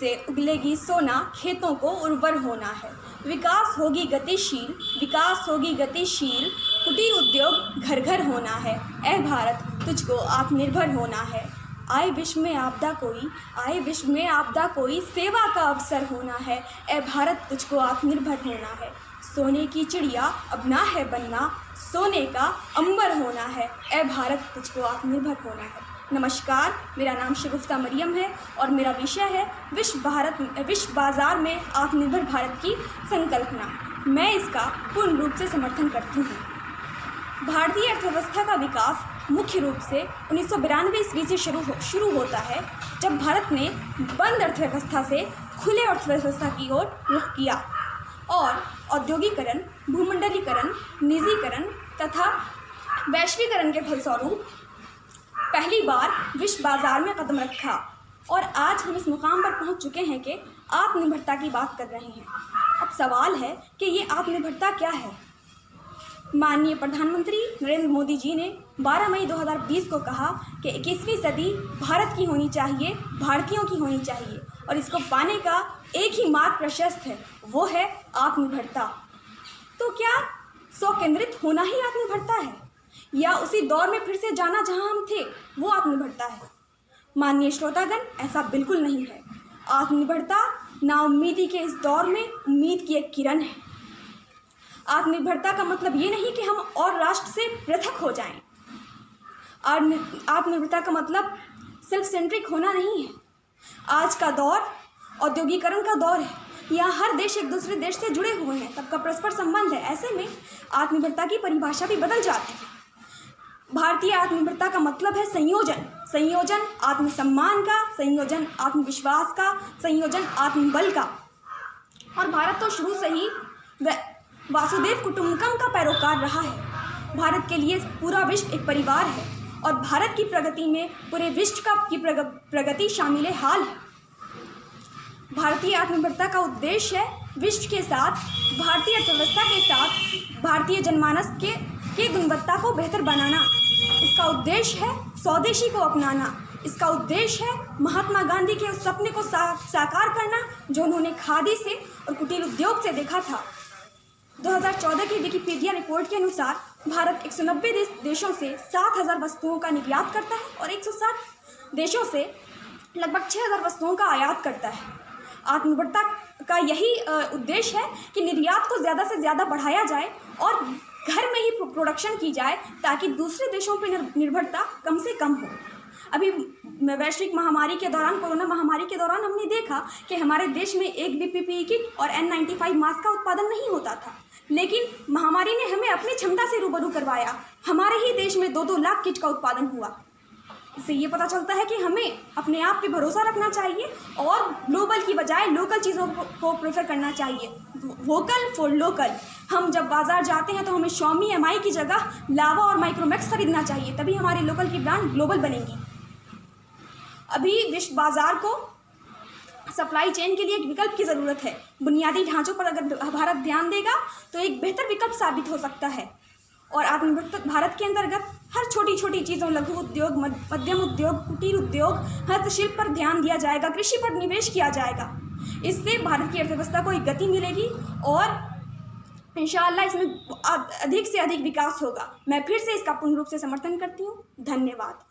से उगलेगी सोना, खेतों को उर्वर होना है। विकास होगी गतिशील, विकास होगी गतिशील, कुटीर उद्योग घर घर होना है। ऐ भारत तुझको आत्मनिर्भर होना है। आए विश्व में आपदा कोई, आए विश्व में आपदा कोई, सेवा का अवसर होना है। ऐ भारत तुझको आत्मनिर्भर होना है। सोने की चिड़िया अब ना है बनना, सोने का अंबर होना है। ऐ भारत तुझको आत्मनिर्भर होना है। नमस्कार, मेरा नाम शगुफ्ता मरियम है और मेरा विषय है विश्व बाजार में आत्मनिर्भर भारत की संकल्पना। मैं इसका पूर्ण रूप से समर्थन करती हूँ। भारतीय अर्थव्यवस्था का विकास मुख्य रूप से 1992 ईस्वी से शुरू होता है, जब भारत ने बंद अर्थव्यवस्था से खुले अर्थव्यवस्था की ओर रुख किया और औद्योगिकरण, भूमंडलीकरण, निजीकरण तथा वैश्वीकरण के फलस्वरूप पहली बार विश्व बाजार में कदम रखा। और आज हम इस मुकाम पर पहुंच चुके हैं कि आत्मनिर्भरता की बात कर रहे हैं। अब सवाल है कि ये आत्मनिर्भरता क्या है। माननीय प्रधानमंत्री नरेंद्र मोदी जी ने 12 मई 2020 को कहा कि 21वीं सदी भारत की होनी चाहिए, भारतीयों की होनी चाहिए, और इसको पाने का एक ही मार्ग प्रशस्त है, वो है आत्मनिर्भरता। तो क्या स्वकेंद्रित होना ही आत्मनिर्भरता है, या उसी दौर में फिर से जाना जहां हम थे वो आत्मनिर्भरता है? माननीय श्रोतागण, ऐसा बिल्कुल नहीं है। आत्मनिर्भरता नाउम्मीदी के इस दौर में उम्मीद की एक किरण है। आत्मनिर्भरता का मतलब ये नहीं कि हम और राष्ट्र से पृथक हो जाएं। आत्मनिर्भरता का मतलब सेल्फ सेंट्रिक होना नहीं है। आज का दौर औद्योगिकरण का दौर है। यहाँ हर देश एक दूसरे देश से जुड़े हुए हैं, सबका परस्पर संबंध है। ऐसे में आत्मनिर्भरता की परिभाषा भी बदल जाती है। भारतीय आत्मनिर्भरता का मतलब है संयोजन, संयोजन आत्मसम्मान का, संयोजन आत्मविश्वास का, संयोजन आत्मबल का। और भारत तो शुरू से ही वासुदेव कुटुंबकम का पैरोकार रहा है। भारत के लिए पूरा विश्व एक परिवार है और भारत की प्रगति में पूरे विश्व की प्रगति शामिल हाल है। भारतीय आत्मनिर्भरता का उद्देश्य है विश्व के साथ, भारतीय अर्थव्यवस्था के साथ भारतीय जनमानस के गुणवत्ता को बेहतर बनाना। इसका उद्देश्य है स्वदेशी को अपनाना। इसका उद्देश्य है महात्मा गांधी के उस सपने को साकार करना जो उन्होंने खादी से और कुटीर उद्योग से देखा था। 2014 की विकिपीडिया रिपोर्ट के अनुसार भारत 190 देशों से 7,000 वस्तुओं का निर्यात करता है और 160 देशों से लगभग 6,000 वस्तुओं का आयात करता है। आत्मनिर्भरता का यही उद्देश्य है कि निर्यात को ज़्यादा से ज़्यादा बढ़ाया जाए और घर में ही प्रोडक्शन की जाए, ताकि दूसरे देशों पर निर्भरता कम से कम हो। अभी वैश्विक महामारी के दौरान, कोरोना महामारी के दौरान हमने देखा कि हमारे देश में एक भी PPE किट और N95 मास्क का उत्पादन नहीं होता था, लेकिन महामारी ने हमें अपनी क्षमता से रूबरू करवाया। हमारे ही देश में 2-2 लाख किट का उत्पादन हुआ। इससे ये पता चलता है कि हमें अपने आप पे भरोसा रखना चाहिए और ग्लोबल की बजाय लोकल चीज़ों को प्रेफर करना चाहिए। Vocal for local. हम जब बाजार जाते हैं तो हमें Xiaomi MI की जगह लावा और माइक्रोमैक्स खरीदना चाहिए, तभी हमारी लोकल की ब्रांड ग्लोबल बनेगी। अभी विश्व बाजार को सप्लाई चेन के लिए एक विकल्प की ज़रूरत है। बुनियादी ढांचों पर अगर भारत ध्यान देगा तो एक बेहतर विकल्प साबित हो सकता है। और आत्मनिर्भर भारत के अंतर्गत हर छोटी छोटी चीज़ों, लघु उद्योग, मध्यम उद्योग, कुटीर उद्योग, हस्तशिल्प पर ध्यान दिया जाएगा, कृषि पर निवेश किया जाएगा। इससे भारत की अर्थव्यवस्था को एक गति मिलेगी और इंशाअल्लाह इसमें अधिक से अधिक विकास होगा। मैं फिर से इसका पूर्ण रूप से समर्थन करती हूँ। धन्यवाद।